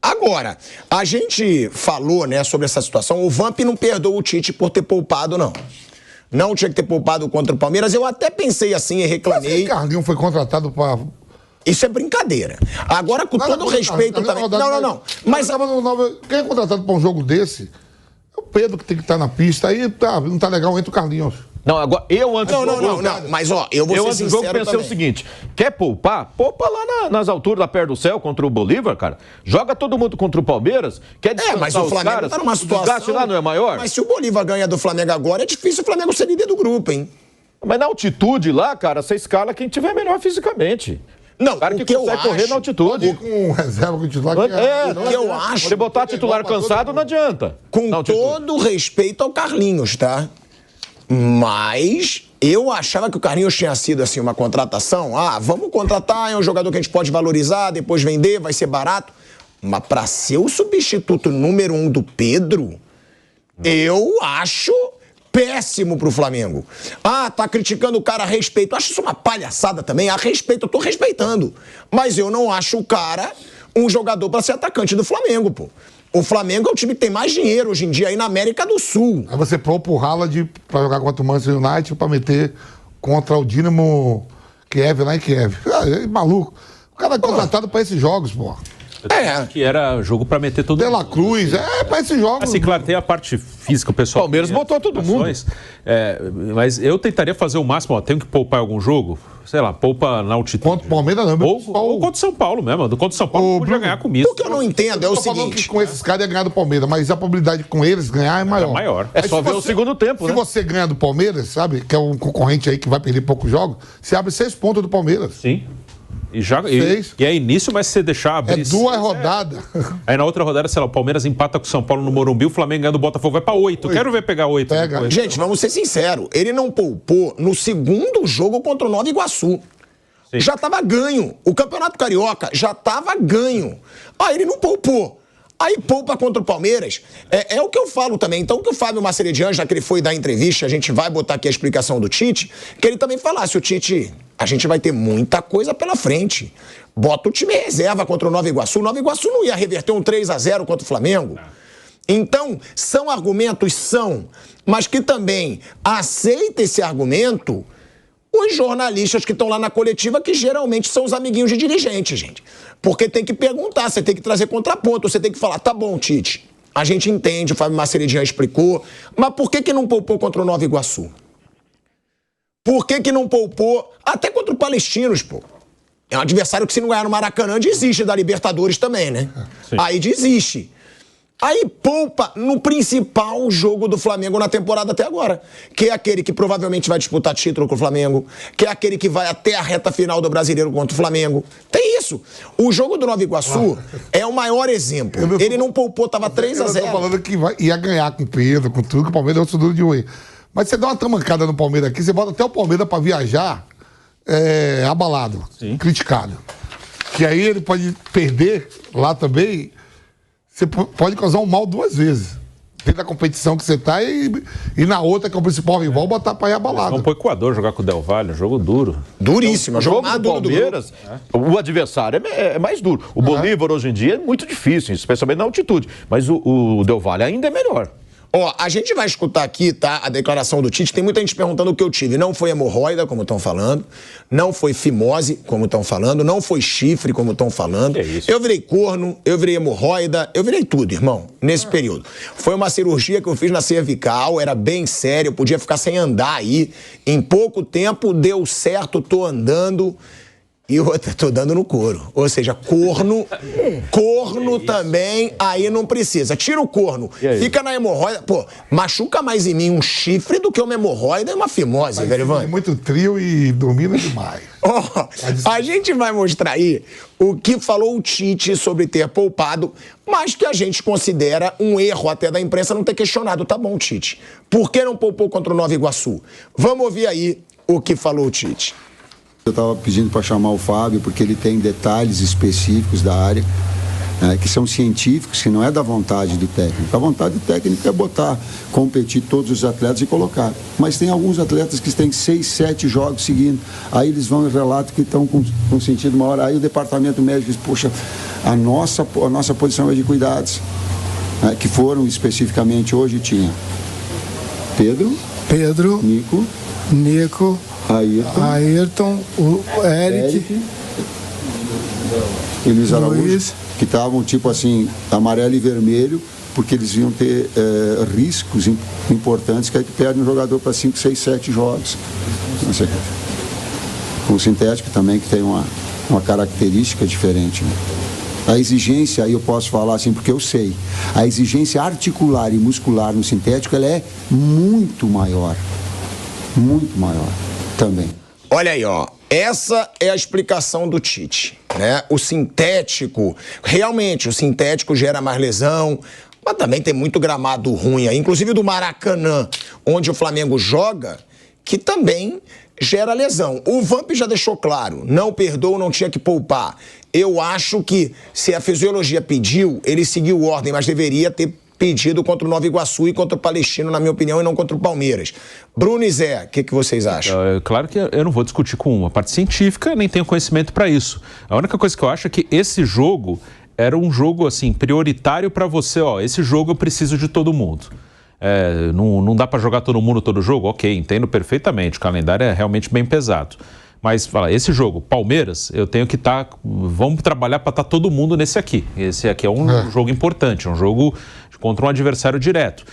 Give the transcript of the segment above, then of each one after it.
Agora, a gente falou, né, sobre essa situação. O Vamp não perdoa o Tite por ter poupado, não. Não tinha que ter poupado contra o Palmeiras. Eu até pensei assim e reclamei. Mas o Carlinhos foi contratado para... Isso é brincadeira. Agora, com todo respeito também... Não. Mas... Quem é contratado para um jogo desse? É o Pedro que tem que estar na pista. Aí não tá legal, entra o Carlinhos. Não, agora, eu antes do jogo... Não, mas ó, eu vou ser sincero jogo pensei também. o seguinte, quer poupar? Poupa lá nas alturas, lá perto do céu, contra o Bolívar, cara. Joga todo mundo contra o Palmeiras, quer descansar mas o Flamengo caras, tá numa situação... O desgaste lá não é maior? Mas se o Bolívar ganha do Flamengo agora, é difícil o Flamengo ser líder do grupo, hein? Mas na altitude lá, cara, você escala quem tiver melhor fisicamente. Não, o cara o que consegue correr na altitude. Com reserva com titular. O que eu acho... Você botar titular cansado, não adianta. Com todo respeito ao Carlinhos, tá? Mas eu achava que o Carlinhos tinha sido assim uma contratação. Ah, vamos contratar, é um jogador que a gente pode valorizar, depois vender, vai ser barato. Mas para ser o substituto número 1 do Pedro, eu acho péssimo pro Flamengo. Ah, tá criticando o cara a respeito. Eu acho isso uma palhaçada também. A respeito, eu tô respeitando. Mas eu não acho o cara um jogador para ser atacante do Flamengo, pô. O Flamengo é o time que tem mais dinheiro hoje em dia aí na América do Sul. Aí você poupa o Haaland pra jogar contra o Manchester United pra meter contra o Dinamo Kiev lá em Kiev. É maluco. O cara é contratado pra esses jogos, pô. Que era jogo pra meter todo mundo. De La Cruz, pra esses jogos. Assim, claro, tem a parte física, o pessoal... Palmeiras botou todo mundo. Mas eu tentaria fazer o máximo, ó, tenho que poupar algum jogo, sei lá, poupa na altitude. Contra o Palmeiras não. Ou contra o São Paulo mesmo. Contra o São Paulo podia ganhar com isso. O que eu não entendo é o seguinte... Que com esses caras ia ganhar do Palmeiras, mas a probabilidade com eles ganhar é maior. É maior. É só ver o segundo tempo, né? Se você ganha do Palmeiras, sabe, que é um concorrente aí que vai perder poucos jogos, você abre 6 pontos do Palmeiras. Sim. E é início, mas se você deixar abrir... É 2 rodadas. Aí na outra rodada, sei lá, o Palmeiras empata com o São Paulo no Morumbi, o Flamengo ganha do Botafogo, vai pra 8. Quero ver pegar 8. Pega. Gente, vamos ser sinceros. Ele não poupou no segundo jogo contra o Nova Iguaçu. Sim. Já tava ganho. O Campeonato Carioca já tava ganho. Aí ele não poupou. Aí poupa contra o Palmeiras. É o que eu falo também. Então, o que o Fábio Maceridian, já que ele foi dar entrevista, a gente vai botar aqui a explicação do Tite, que ele também falasse, o Tite, a gente vai ter muita coisa pela frente. Bota o time reserva contra o Nova Iguaçu. O Nova Iguaçu não ia reverter um 3-0 contra o Flamengo. Então, são argumentos? São. Mas que também aceita esse argumento os jornalistas que estão lá na coletiva, que geralmente são os amiguinhos de dirigente, gente. Porque tem que perguntar, você tem que trazer contraponto, você tem que falar, tá bom, Tite, a gente entende, o Fábio Maceridian explicou, mas por que não poupou contra o Nova Iguaçu? Por que não poupou até contra o Palestinos, pô? É um adversário que, se não ganhar no Maracanã, desiste da Libertadores também, né? Sim. Aí desiste. Aí poupa no principal jogo do Flamengo na temporada até agora, que é aquele que provavelmente vai disputar título com o Flamengo, que é aquele que vai até a reta final do Brasileiro contra o Flamengo. Tem isso. O jogo do Nova Iguaçu é o maior exemplo. Ele não poupou, tava 3-0. Eu tô falando que ia ganhar com o Pedro, com tudo, que o Palmeiras é o segundo de ruim. Mas você dá uma tamancada no Palmeiras aqui, você bota até o Palmeiras pra viajar abalado, criticado. Que aí ele pode perder lá também. Você pode causar um mal 2 vezes. Dentro da competição que você tá e na outra, que é o principal rival, botar pra ir abalado. Vamos pro Equador jogar com o Del Valle, um jogo duro. Duríssimo. O jogo do Palmeiras, o adversário é mais duro. O Bolívar, hoje em dia, é muito difícil, especialmente na altitude. Mas o Del Valle ainda é melhor. Ó, a gente vai escutar aqui, tá, a declaração do Tite. Tem muita gente perguntando o que eu tive. Não foi hemorroida, como estão falando. Não foi fimose, como estão falando. Não foi chifre, como estão falando. Que isso? Eu virei corno, eu virei hemorroida, eu virei tudo, irmão, nesse período. Foi uma cirurgia que eu fiz na cervical, era bem sério, eu podia ficar sem andar aí. Em pouco tempo, deu certo, tô andando. E outra, tô dando no couro. Ou seja, corno também, aí não precisa. Tira o corno, fica na hemorroida. Pô, machuca mais em mim um chifre do que uma hemorroida e uma fimose, velho Ivan. É muito trio e dormindo demais. A gente vai mostrar aí o que falou o Tite sobre ter poupado, mas que a gente considera um erro até da imprensa não ter questionado. Tá bom, Tite, por que não poupou contra o Nova Iguaçu? Vamos ouvir aí o que falou o Tite. Eu estava pedindo para chamar o Fábio porque ele tem detalhes específicos da área que são científicos, que não é da vontade do técnico. A vontade do técnico é competir todos os atletas e colocar. Mas tem alguns atletas que têm 6, 7 jogos seguindo. Aí eles vão e relatam que estão com sentido maior. Aí o departamento médico diz, poxa, a nossa posição é de cuidados, que foram especificamente hoje tinha Pedro, Nico, Ayrton, o Eric e Luiz Araújo, que estavam tipo assim, amarelo e vermelho, porque eles iam ter riscos importantes, que aí perde um jogador para 5, 6, 7 jogos. Com o sintético também, que tem uma característica diferente, né? A exigência, aí eu posso falar assim, porque eu sei, a exigência articular e muscular no sintético, ela é muito maior também. Olha aí, ó, essa é a explicação do Tite, né? O sintético, realmente, o sintético gera mais lesão, mas também tem muito gramado ruim aí, inclusive do Maracanã, onde o Flamengo joga, que também gera lesão. O Vamp já deixou claro, não perdoa, não tinha que poupar. Eu acho que, se a fisiologia pediu, ele seguiu ordem, mas deveria ter pedido contra o Nova Iguaçu e contra o Palestino, na minha opinião, e não contra o Palmeiras. Bruno e Zé, o que vocês acham? Claro que eu não vou discutir com a parte científica, nem tenho conhecimento para isso. A única coisa que eu acho é que esse jogo era um jogo, assim, prioritário para você, ó, esse jogo eu preciso de todo mundo. Não dá para jogar todo mundo todo jogo? Ok, entendo perfeitamente, o calendário é realmente bem pesado. Mas, esse jogo, Palmeiras, eu tenho que vamos trabalhar para estar todo mundo nesse aqui. Esse aqui é um jogo importante, é um jogo contra um adversário direto.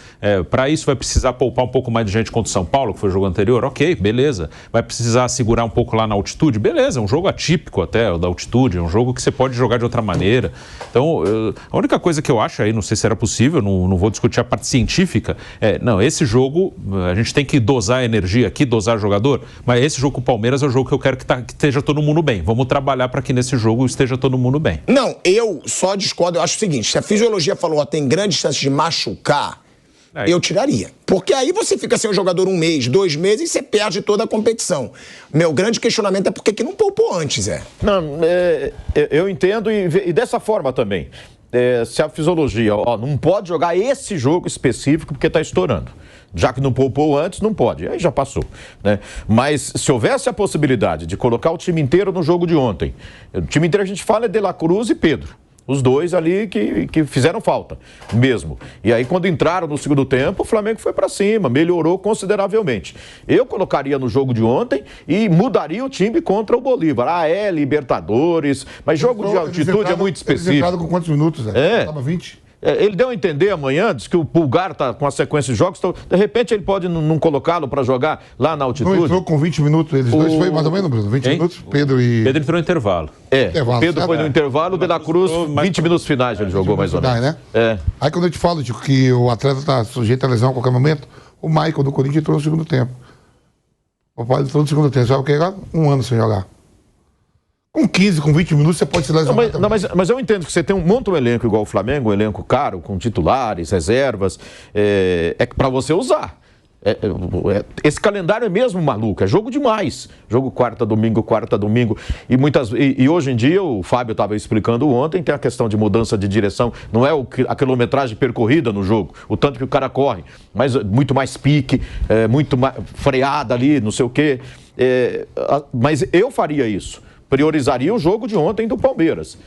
Para isso vai precisar poupar um pouco mais de gente contra o São Paulo, que foi o jogo anterior, ok, beleza. Vai precisar segurar um pouco lá na altitude, beleza, é um jogo atípico até, o da altitude, é um jogo que você pode jogar de outra maneira. Então, a única coisa que eu acho aí, não sei se era possível, não vou discutir a parte científica, esse jogo, a gente tem que dosar a energia aqui, dosar o jogador, mas esse jogo com o Palmeiras é o jogo que eu quero que esteja todo mundo bem. Vamos trabalhar para que nesse jogo esteja todo mundo bem. Não, eu só discordo, eu acho o seguinte, se a fisiologia falou, tem grande chance de machucar, eu tiraria. Porque aí você fica sem o jogador 1 mês, 2 meses e você perde toda a competição. Meu grande questionamento é por que não poupou antes, Não, eu entendo e dessa forma também. Se a fisiologia, não pode jogar esse jogo específico porque está estourando. Já que não poupou antes, não pode. Aí já passou, né? Mas se houvesse a possibilidade de colocar o time inteiro no jogo de ontem, o time inteiro a gente fala é De La Cruz e Pedro. Os dois ali que fizeram falta mesmo. E aí, quando entraram no segundo tempo, o Flamengo foi para cima, melhorou consideravelmente. Eu colocaria no jogo de ontem e mudaria o time contra o Bolívar. Libertadores, mas jogo de altitude é muito específico. Eles entraram com quantos minutos? Tava 20? Ele deu a entender amanhã, disse que o Pulgar está com a sequência de jogos, então, de repente ele pode não colocá-lo para jogar lá na altitude. Não entrou com 20 minutos, eles dois foi mais ou menos, Bruno? 20 minutos? Pedro entrou no intervalo. Pedro foi no intervalo, o De La Cruz, 20 minutos finais ele jogou mais ou menos. Né? Aí quando eu te falo de que o atleta está sujeito a lesão a qualquer momento, o Michael do Corinthians entrou no segundo tempo. O papai entrou no segundo tempo, sabe o que é? 1 ano sem jogar. Com 15, com 20 minutos, você pode se lesionar. Mas eu entendo que você monta um elenco igual o Flamengo, um elenco caro, com titulares, reservas, para você usar. Esse calendário é mesmo maluco, é jogo demais. Jogo quarta, domingo. E hoje em dia, o Fábio estava explicando ontem, tem a questão de mudança de direção. Não é a quilometragem percorrida no jogo, o tanto que o cara corre, mas muito mais pique, muito mais freada ali, não sei o quê. Mas eu faria isso. Priorizaria o jogo de ontem do Palmeiras.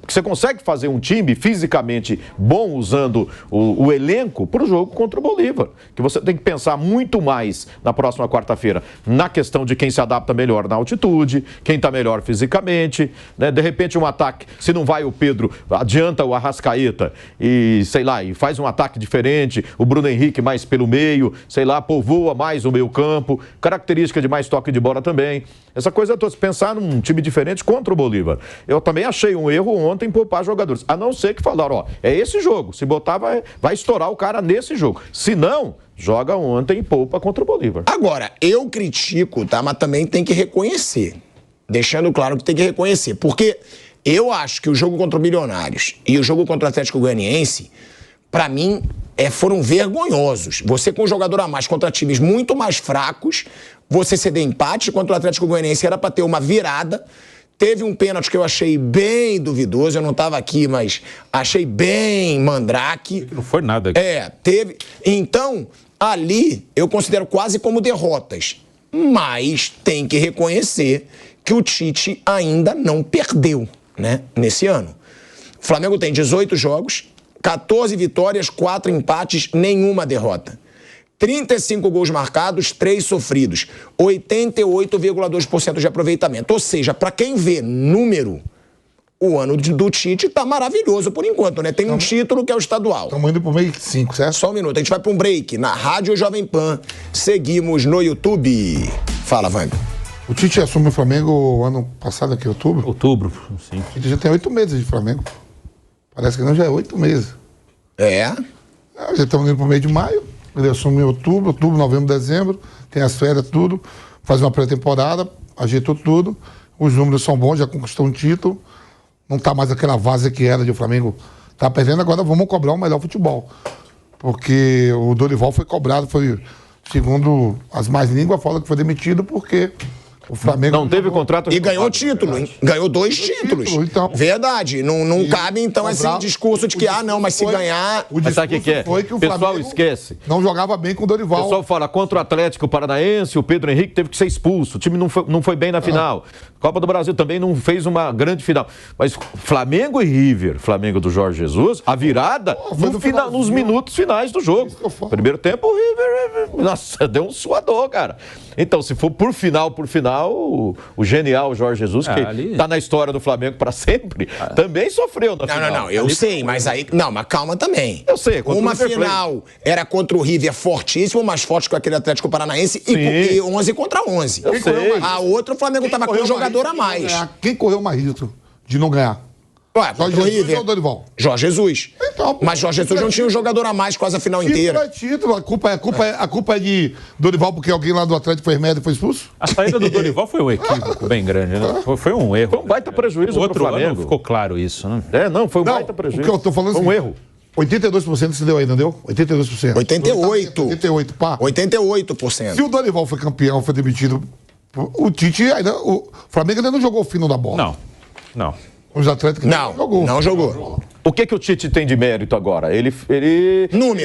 Você consegue fazer um time fisicamente bom usando o elenco para o jogo contra o Bolívar. Que você tem que pensar muito mais na próxima quarta-feira na questão de quem se adapta melhor na altitude, quem está melhor fisicamente, né? De repente um ataque, se não vai o Pedro, adianta o Arrascaeta e, sei lá, e faz um ataque diferente, o Bruno Henrique mais pelo meio, sei lá, povoa mais o meio campo, característica de mais toque de bola também. Essa coisa toda, se pensar num time diferente contra o Bolívar. Eu também achei um erro ontem poupar jogadores. A não ser que falaram, é esse jogo. Se botar, vai estourar o cara nesse jogo. Se não, joga ontem e poupa contra o Bolívar. Agora, eu critico, tá? Mas também tem que reconhecer. Deixando claro que tem que reconhecer. Porque eu acho que o jogo contra o Milionários e o jogo contra o Atlético Goianiense, pra mim, foram vergonhosos. Você com um jogador a mais contra times muito mais fracos, você ceder empate contra o Atlético Goianiense era pra ter uma virada, Teve um pênalti que eu achei bem duvidoso, eu não estava aqui, mas achei bem mandrake. Não foi nada. Teve. Então, ali eu considero quase como derrotas. Mas tem que reconhecer que o Tite ainda não perdeu, né, nesse ano. O Flamengo tem 18 jogos, 14 vitórias, 4 empates, nenhuma derrota. 35 gols marcados, 3 sofridos. 88,2% de aproveitamento. Ou seja, para quem vê número, o ano do Tite tá maravilhoso por enquanto, né? Tem um título que é o estadual. Estamos indo pro meio 5, certo? Só um minuto, a gente vai para um break na Rádio Jovem Pan. Seguimos no YouTube. Fala, Wagner. O Tite assume o Flamengo ano passado, aqui, outubro? Outubro, sim. Ele já tem 8 meses de Flamengo. Parece que não, já é 8 meses. Já estamos indo pro meio de maio. Ele assume em outubro, novembro, dezembro. Tem as férias, tudo. Faz uma pré-temporada, ajeitou tudo. Os números são bons, já conquistou um título. Não tá mais aquela várzea que era de o Flamengo tá perdendo. Agora vamos cobrar o melhor futebol. Porque o Dorival foi cobrado, foi, segundo as más línguas, fala que foi demitido porque o Flamengo... Não teve contrato... E ganhou título, hein? Ganhou 2 títulos. Então, verdade. Não cabe, então, esse discurso de que, não, mas se ganhar... Mas sabe o que é? Foi que o pessoal Flamengo esquece. Não jogava bem com o Dorival. O pessoal fala, contra o Atlético Paranaense, o Pedro Henrique teve que ser expulso. O time não foi bem na final. Copa do Brasil também não fez uma grande final. Mas Flamengo e River, Flamengo do Jorge Jesus, a virada nos minutos finais do jogo. Primeiro tempo, o River, nossa, deu um suador, cara. Então, se for por final, o genial Jorge Jesus, que tá na história do Flamengo para sempre, também sofreu na final. Não, eu sei, mas aí... Não, mas calma também. Eu sei. Uma final era contra o River fortíssimo, mais forte que aquele Atlético Paranaense, e 11 contra 11. Eu sei. A outra, o Flamengo tava com um jogador a mais. Quem correu mais risco de não ganhar? Jorge Jesus ou Dorival? Jorge Jesus. Então, mas Jorge Jesus não tinha um jogador a mais quase a final inteira. Título. A culpa é de Dorival porque alguém lá do Atlético foi merda e foi expulso? A saída do Dorival foi um equívoco bem grande, né? Foi um erro. Foi um baita prejuízo pro Flamengo. Ano ficou claro isso, né? Foi um baita prejuízo. O que eu tô falando foi um erro. 82% se deu aí, não deu? 82%. 88%. Pá. 88%. Se o Dorival foi campeão, foi demitido, o Tite ainda... O Flamengo ainda não jogou o fino da bola. Não. Os Atléticos não jogou. O que o Tite tem de mérito agora? Ele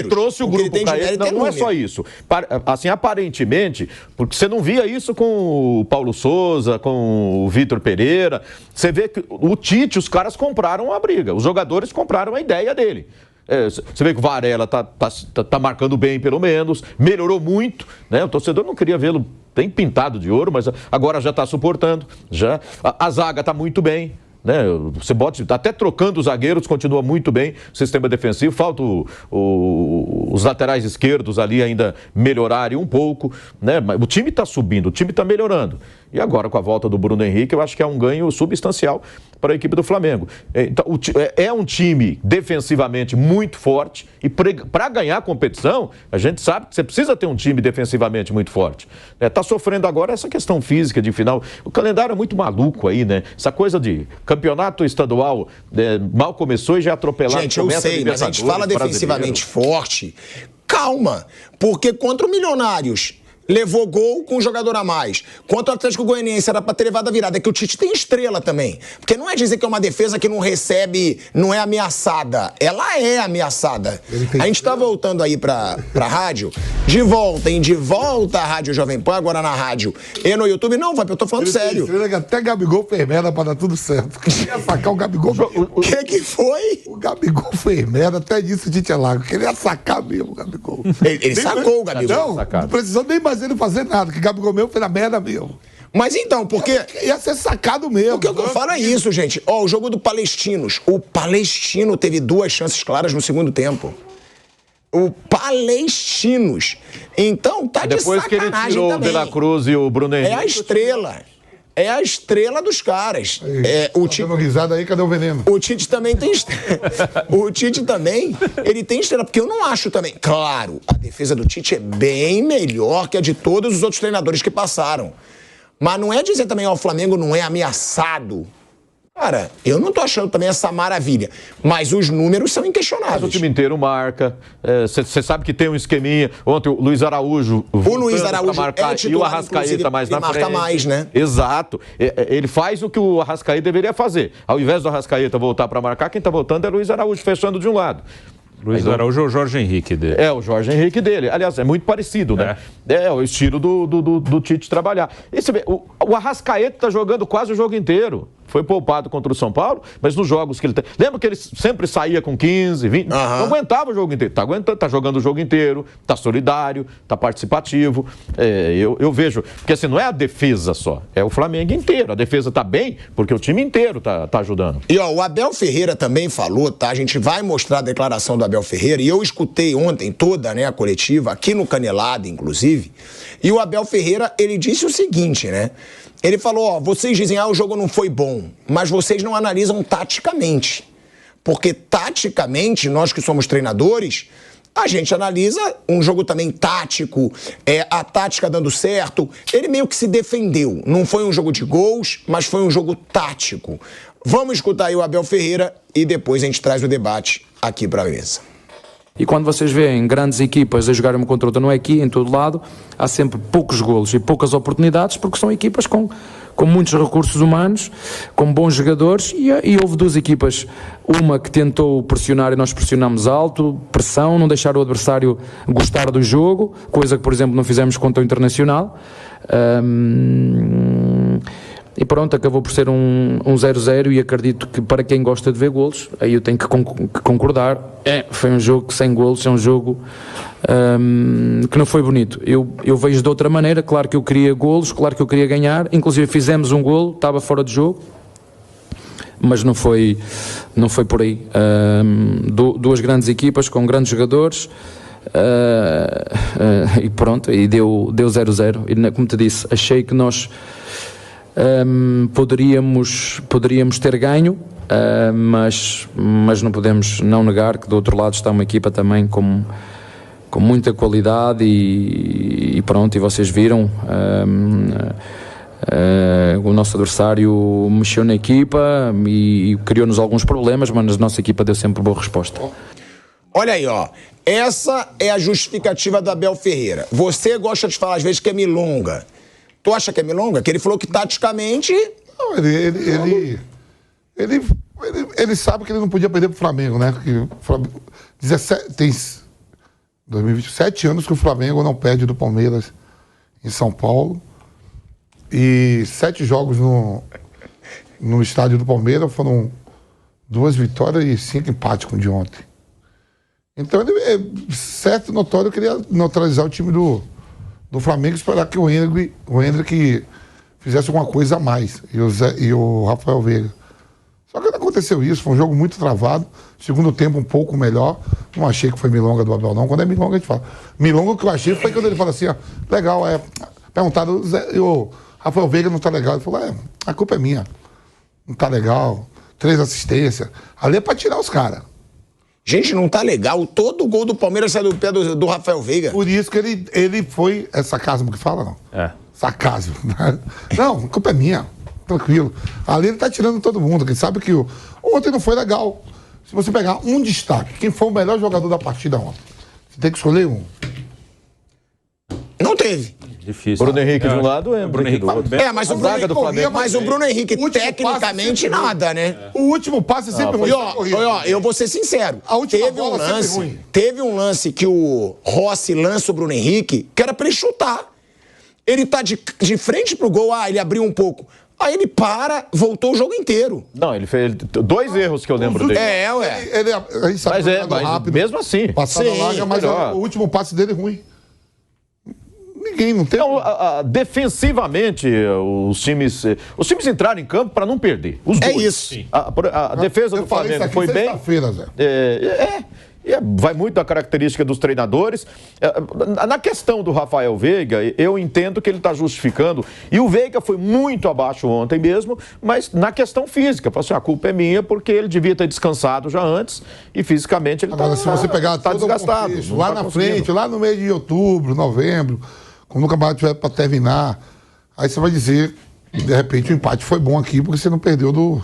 trouxe o grupo para ele. Não é só isso. Assim, aparentemente, porque você não via isso com o Paulo Souza, com o Vitor Pereira. Você vê que o Tite, os caras compraram a briga. Os jogadores compraram a ideia dele. Você vê que o Varela tá marcando bem, pelo menos. Melhorou muito, né? O torcedor não queria vê-lo bem pintado de ouro, mas agora já está suportando. A zaga está muito bem. Né? Você até trocando os zagueiros, continua muito bem o sistema defensivo. Falta os laterais esquerdos ali ainda melhorarem um pouco, né? Mas o time está subindo, o time está melhorando. E agora, com a volta do Bruno Henrique, eu acho que é um ganho substancial para a equipe do Flamengo. Então, é um time defensivamente muito forte e para ganhar a competição, a gente sabe que você precisa ter um time defensivamente muito forte. Está sofrendo agora essa questão física de final. O calendário é muito maluco aí, né? Essa coisa de campeonato estadual mal começou e já atropelado. Gente, eu sei, mas a gente fala defensivamente forte. Calma, porque contra o Milionários... levou gol com um jogador a mais. Contra o Atlético Goianiense era pra ter levado a virada. É que o Tite tem estrela também. Porque não é dizer que é uma defesa que não recebe, não é ameaçada. Ela é ameaçada. A gente tá voltando aí pra rádio. De volta à Rádio Jovem Pan, agora na rádio e no YouTube. Não, eu tô falando sério. Até Gabigol fez merda pra dar tudo certo. Queria sacar o Gabigol. O que foi? O Gabigol fez merda, até disse o Tite Lago. Queria sacar mesmo o Gabigol. Ele sacou o Gabigol. Não precisou nem mais ele fazer nada, que Gabigol mesmo fez a merda mesmo. Mas então, porque... Ia ser sacado mesmo. O que eu falo é isso, gente. O jogo do Palestinos. O Palestino teve 2 chances claras no segundo tempo. O Palestinos. Então, tá de sacanagem. Depois que ele tirou também. O De La Cruz e o Bruno Henrique. É a estrela. É a estrela dos caras. O Tite... risada aí, cadê o veneno? O Tite também tem estrela. O Tite também, ele tem estrela. Porque eu não acho também... Claro, a defesa do Tite é bem melhor que a de todos os outros treinadores que passaram. Mas não é dizer também, o Flamengo não é ameaçado. Cara, eu não tô achando também essa maravilha, mas os números são inquestionáveis. Mas o time inteiro marca, você sabe que tem um esqueminha. Ontem o Luiz Araújo marcar, e o Arrascaeta mais na frente. Marca mais, né? Exato. Ele faz o que o Arrascaeta deveria fazer. Ao invés do Arrascaeta voltar para marcar, quem tá voltando é o Luiz Araújo, fechando de um lado. Luiz Araújo é o Jorge Henrique dele. É, o Jorge Henrique dele. Aliás, é muito parecido, né? É o estilo do Tite trabalhar. E você vê, o Arrascaeta tá jogando quase o jogo inteiro. Foi poupado contra o São Paulo, mas nos jogos que ele tem... Lembra que ele sempre saía com 15, 20? Não aguentava o jogo inteiro. Tá aguentando, tá jogando o jogo inteiro, tá solidário, tá participativo. Eu vejo... Porque assim, não é a defesa só, é o Flamengo inteiro. A defesa tá bem porque o time inteiro tá ajudando. E ó, o Abel Ferreira também falou, tá? A gente vai mostrar a declaração do Abel Ferreira, e eu escutei ontem toda, né, a coletiva, aqui no Canelada, inclusive, e o Abel Ferreira, ele disse o seguinte, né? Ele falou, ó, vocês dizem, o jogo não foi bom, mas vocês não analisam taticamente. Porque taticamente, nós que somos treinadores, a gente analisa um jogo também tático, a tática dando certo. Ele meio que se defendeu. Não foi um jogo de gols, mas foi um jogo tático. Vamos escutar aí o Abel Ferreira e depois a gente traz o debate aqui para a mesa. E quando vocês veem grandes equipas a jogarem uma contra outra, não é aqui, em todo lado, há sempre poucos golos e poucas oportunidades, porque são equipas com muitos recursos humanos, com bons jogadores, e houve duas equipas, uma que tentou pressionar e nós pressionamos alto, pressão, não deixar o adversário gostar do jogo, coisa que, por exemplo, não fizemos contra o Internacional. E pronto, acabou por ser um 0-0, e acredito que para quem gosta de ver golos, aí eu tenho que concordar, foi um jogo sem golos, é um jogo que não foi bonito. Eu vejo de outra maneira, claro que eu queria golos, claro que eu queria ganhar, inclusive fizemos um golo, estava fora de jogo, mas não foi por aí. Duas grandes equipas com grandes jogadores, e pronto, e deu 0-0, e como te disse, achei que nós poderíamos ter ganho, mas não podemos não negar que do outro lado está uma equipa também com muita qualidade, e pronto, e vocês viram, o nosso adversário mexeu na equipa e criou-nos alguns problemas, mas a nossa equipa deu sempre boa resposta. Olha aí, ó. Essa é a justificativa do Abel Ferreira. Você gosta de falar às vezes que é milonga. Tu acha que é milonga? Que ele falou que taticamente... Não, ele sabe que ele não podia perder pro Flamengo, né? Que o Flamengo, tem 2027 anos que o Flamengo não perde do Palmeiras em São Paulo. E 7 jogos no estádio do Palmeiras foram 2 vitórias e 5 empates com o de ontem. Então ele é certo, notório, queria neutralizar o time do Flamengo, esperar que o Hendrick fizesse alguma coisa a mais, e o Rafael Veiga. Só que não aconteceu isso, foi um jogo muito travado, segundo tempo um pouco melhor, não achei que foi milonga do Abel não, quando é milonga a gente fala. Milonga que eu achei foi quando ele fala assim, ó, legal, perguntaram, o Rafael Veiga não tá legal, ele falou, a culpa é minha, não tá legal, 3 assistências, ali é pra tirar os caras. Gente, não tá legal. Todo gol do Palmeiras sai do pé do Rafael Veiga. Por isso que ele foi... É sarcasmo que fala, não? É. Sarcasmo. Não, a culpa é minha. Tranquilo. Ali ele tá tirando todo mundo. Quem sabe que ontem não foi legal. Se você pegar um destaque, quem foi o melhor jogador da partida ontem? Você tem que escolher um. Não teve. Difícil. Bruno Henrique de um lado, Bruno Henrique do outro. Mas o Bruno Henrique, tecnicamente, nada, né? O último passe sempre ruim. E ó, eu vou ser sincero. Teve um lance que o Rossi lança o Bruno Henrique, que era pra ele chutar. Ele tá de frente pro gol, ele abriu um pouco. Aí ele voltou o jogo inteiro. Não, ele fez 2 erros que eu lembro dele. Mas rápido, mesmo assim. Passada larga, mas o último passe dele é ruim. Ninguém não tem. Então, defensivamente, os times entraram em campo para não perder. Os dois. É isso. A defesa do Flamengo foi bem. Vai muito da característica dos treinadores. Na questão do Rafael Veiga, eu entendo que ele está justificando. E o Veiga foi muito abaixo ontem mesmo, mas na questão física. Falou assim, a culpa é minha porque ele devia ter descansado já antes e fisicamente ele está se você pegar tá desgastado. Lá na frente, lá no mês de outubro, novembro, quando o campeonato tiver para terminar, aí você vai dizer, de repente, o empate foi bom aqui porque você não perdeu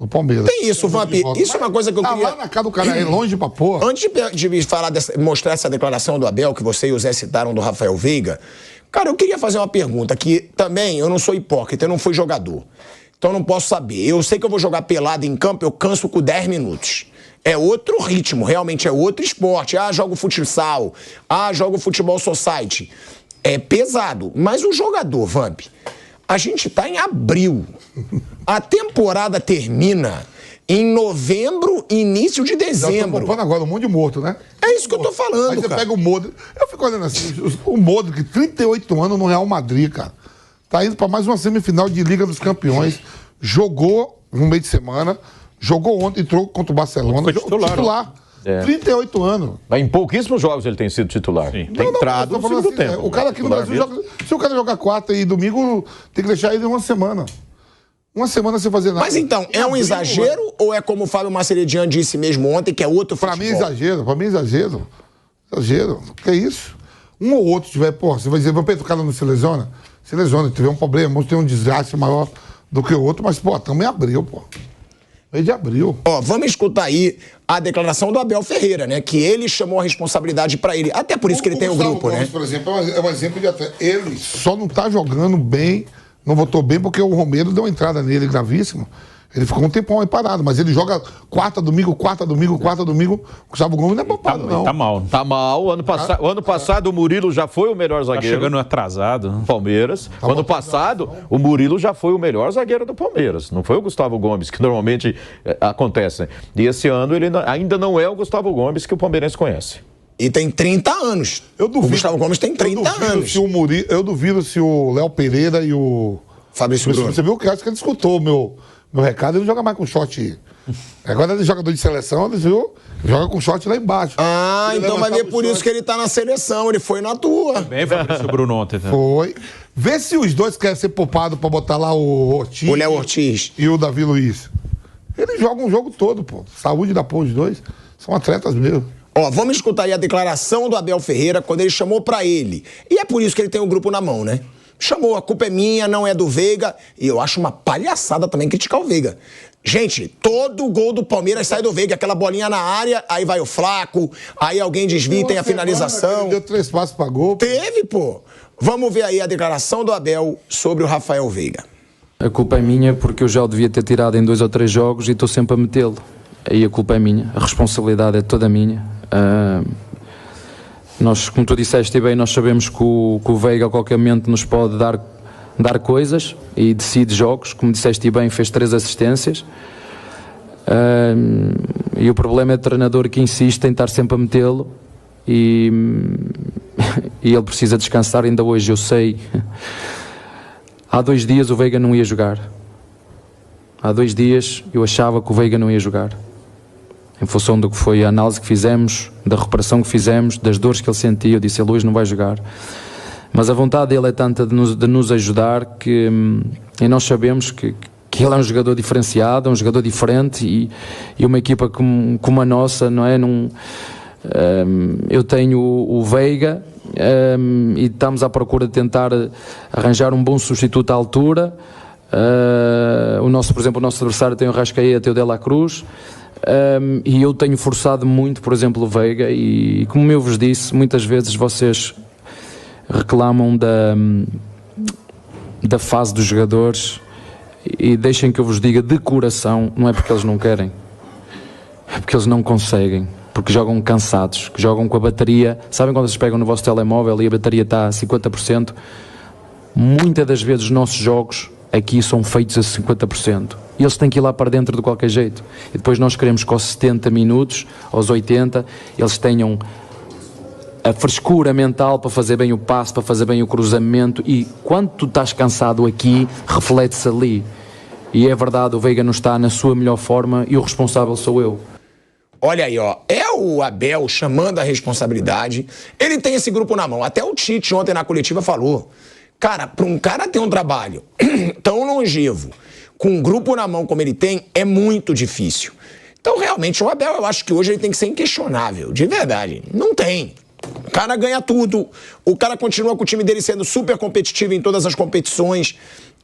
no Palmeiras. Tem isso, Vamp. Isso é uma coisa que eu queria... Lá na casa do cara, é longe pra porra. Antes de falar mostrar essa declaração do Abel, que você e o Zé citaram do Rafael Veiga, cara, eu queria fazer uma pergunta que também, eu não sou hipócrita, eu não fui jogador. Então eu não posso saber. Eu sei que eu vou jogar pelado em campo, eu canso com 10 minutos. É outro ritmo, realmente é outro esporte. Jogo futsal, jogo futebol society. É pesado. Mas o jogador, Vamp, a gente tá em abril. A temporada termina em novembro, início de dezembro. Já tô poupando agora um monte de morto, né? É isso que eu tô falando, Aí você cara. pega o Modric. Eu fico olhando assim, o Modric, 38 anos no Real Madrid, cara. Tá indo pra mais uma semifinal de Liga dos Campeões. Jogou no meio de semana, jogou ontem, entrou contra o Barcelona. Foi titular. 38 anos. Mas em pouquíssimos jogos ele tem sido titular. Sim. Tem entrado no segundo tempo. O cara aqui no Brasil, se o cara jogar quarta e domingo, tem que deixar ele uma semana. Uma semana sem fazer nada. Mas então, é um exagero ou é como o Fábio Maceridian disse mesmo ontem, que é outro futebol? Pra mim é exagero. Exagero. Que isso? Um ou outro tiver, pô, você vai dizer, o cara não se lesiona? Se lesiona, tiver um problema, ou tem um desgaste maior do que o outro, mas, pô, estamos em abril, pô. Mês de abril. Vamos escutar aí a declaração do Abel Ferreira, né? Que ele chamou a responsabilidade pra ele. Até por isso que ele tem o grupo, Gomes, né? por exemplo, é um exemplo de atleta. Ele só não tá jogando bem, não votou bem, porque o Romero deu uma entrada nele gravíssima. Ele ficou um tempão aí parado, mas ele joga quarta, domingo. O Gustavo Gomes não é poupado, não. Tá mal. Tá mal. O ano passado o Murilo já foi o melhor Tá zagueiro. chegando atrasado. do Palmeiras. Ano passado, o Murilo já foi o melhor zagueiro do Palmeiras. Não foi o Gustavo Gomes, que normalmente acontece. Né? E esse ano ele ainda não é o Gustavo Gomes que o palmeirense conhece. E tem 30 anos. Eu duvido. O Gustavo Gomes tem 30 anos. Eu duvido se o Léo Pereira e o Fabrício Bruno. Você viu que acho que ele escutou o meu recado, ele não joga mais com short. Agora ele é jogador de seleção, ele viu? Joga com short lá embaixo. Ele Então vai ver levantava o por isso short. que ele tá na seleção, ele foi na tua. Bem, Fabrício Bruno ontem. Né? Foi. Vê se os dois querem ser poupados pra botar lá o Ortiz. O Léo Ortiz. E o Davi Luiz. Eles jogam um jogo todo, pô. Saúde da porra, os dois. São atletas mesmo. Vamos escutar aí a declaração do Abel Ferreira quando ele chamou pra ele. E é por isso que ele tem o grupo na mão, né? Chamou, a culpa é minha, não é do Veiga. E eu acho uma palhaçada também criticar o Veiga. Gente, todo gol do Palmeiras sai do Veiga. Aquela bolinha na área, aí vai o Flaco, aí alguém desvia e tem a finalização. Deu 3 passos pra gol. Teve, pô. Vamos ver aí a declaração do Abel sobre o Rafael Veiga. A culpa é minha porque eu já o devia ter tirado em 2 ou 3 jogos e estou sempre a metê-lo. Aí a culpa é minha, a responsabilidade é toda minha. Nós, como tu disseste bem, nós sabemos que o Veiga a qualquer momento nos pode dar coisas e decide jogos, como disseste bem, fez 3 assistências. E o problema é o treinador que insiste em estar sempre a metê-lo e ele precisa descansar. Ainda hoje eu sei, há 2 dias o Veiga não ia jogar. Há 2 dias eu achava que o Veiga não ia jogar. Em função do que foi a análise que fizemos, da recuperação que fizemos, das dores que ele sentia, eu disse, ele hoje não vai jogar. Mas a vontade dele é tanta de nos ajudar que e nós sabemos que ele é um jogador diferenciado, é um jogador diferente e uma equipa como a nossa, não é? Eu tenho o Veiga e estamos à procura de tentar arranjar um bom substituto à altura. Por exemplo, o nosso adversário tem o Rascaeta, tem o De La Cruz. E eu tenho forçado muito, por exemplo, o Veiga e como eu vos disse, muitas vezes vocês reclamam da fase dos jogadores e deixem que eu vos diga de coração, não é porque eles não querem, é porque eles não conseguem, porque jogam cansados, que jogam com a bateria. Sabem quando vocês pegam no vosso telemóvel e a bateria está a 50%? Muitas das vezes os nossos jogos aqui são feitos a 50%. E eles têm que ir lá para dentro de qualquer jeito. E depois nós queremos que aos 70 minutos, aos 80, eles tenham a frescura mental para fazer bem o passe, para fazer bem o cruzamento. E quando tu estás cansado aqui, reflete-se ali. E é verdade, o Veiga não está na sua melhor forma e o responsável sou eu. Olha aí, é o Abel chamando a responsabilidade. Ele tem esse grupo na mão. Até o Tite ontem na coletiva falou. Cara, para um cara ter um trabalho tão longevo, com um grupo na mão como ele tem, é muito difícil. Então, realmente, o Abel, eu acho que hoje ele tem que ser inquestionável, de verdade. Não tem. O cara ganha tudo, o cara continua com o time dele sendo super competitivo em todas as competições,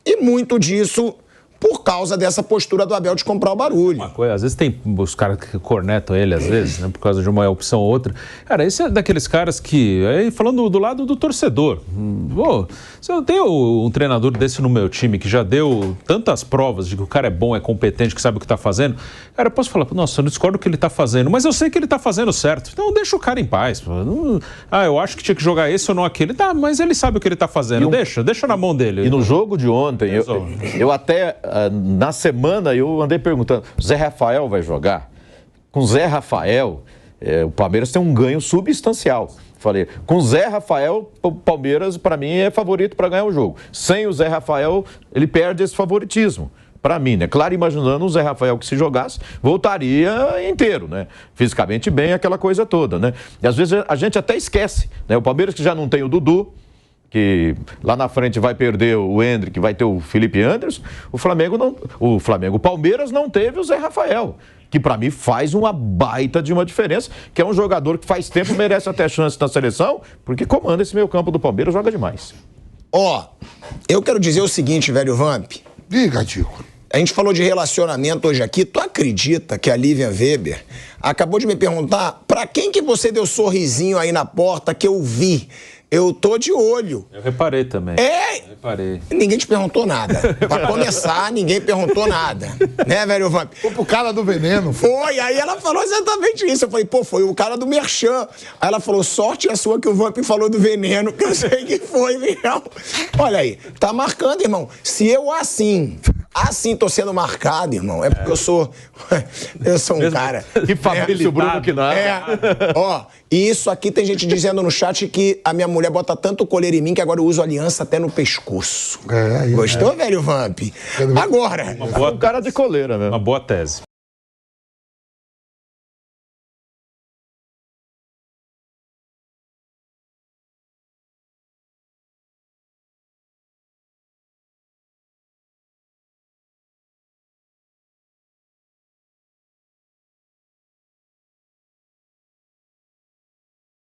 e muito disso por causa dessa postura do Abel de comprar o barulho. Uma coisa, às vezes tem os caras que cornetam ele, às vezes, né, por causa de uma opção ou outra. Cara, esse é daqueles caras que, aí falando do lado do torcedor, pô, se eu tenho um treinador desse no meu time que já deu tantas provas de que o cara é bom, é competente, que sabe o que tá fazendo, cara, eu posso falar, nossa, eu não discordo do que ele tá fazendo, mas eu sei que ele tá fazendo certo, então deixa o cara em paz. Eu acho que tinha que jogar esse ou não aquele, tá, mas ele sabe o que ele tá fazendo, deixa na mão dele. E no jogo de ontem, eu até... na semana eu andei perguntando, Zé Rafael vai jogar? Com Zé Rafael, o Palmeiras tem um ganho substancial. Falei, com Zé Rafael, o Palmeiras, para mim, é favorito para ganhar o jogo. Sem o Zé Rafael, ele perde esse favoritismo. Para mim, né? Claro, imaginando o Zé Rafael que se jogasse, voltaria inteiro, né? Fisicamente bem, aquela coisa toda, né? E às vezes a gente até esquece, né? O Palmeiras que já não tem o Dudu, que lá na frente vai perder o Endrick, vai ter o Felipe Anderson, o Palmeiras não teve o Zé Rafael, que para mim faz uma baita de uma diferença, que é um jogador que faz tempo merece até chance na seleção, porque comanda esse meio campo do Palmeiras, joga demais. Eu quero dizer o seguinte, velho Vamp. Diga, Tico. A gente falou de relacionamento hoje aqui. Tu acredita que a Lívia Weber acabou de me perguntar pra quem que você deu sorrisinho aí na porta que eu vi? Eu tô de olho. Eu reparei também. Eu reparei. Ninguém te perguntou nada. Pra começar, ninguém perguntou nada. Né, velho Vamp? Foi pro cara do veneno. Foi, aí ela falou exatamente isso. Eu falei, foi o cara do Merchan. Aí ela falou, sorte a sua que o Vamp falou do veneno, que eu sei que foi, Miguel. Olha aí, tá marcando, irmão. Se eu assim tô sendo marcado, irmão, é porque eu sou um cara... Que Fabrício Bruno que nada. E isso aqui tem gente dizendo no chat que a minha mulher bota tanto coleira em mim que agora eu uso aliança até no pescoço. Gostou, velho Vamp? Agora... Um cara de coleira mesmo. Uma boa tese.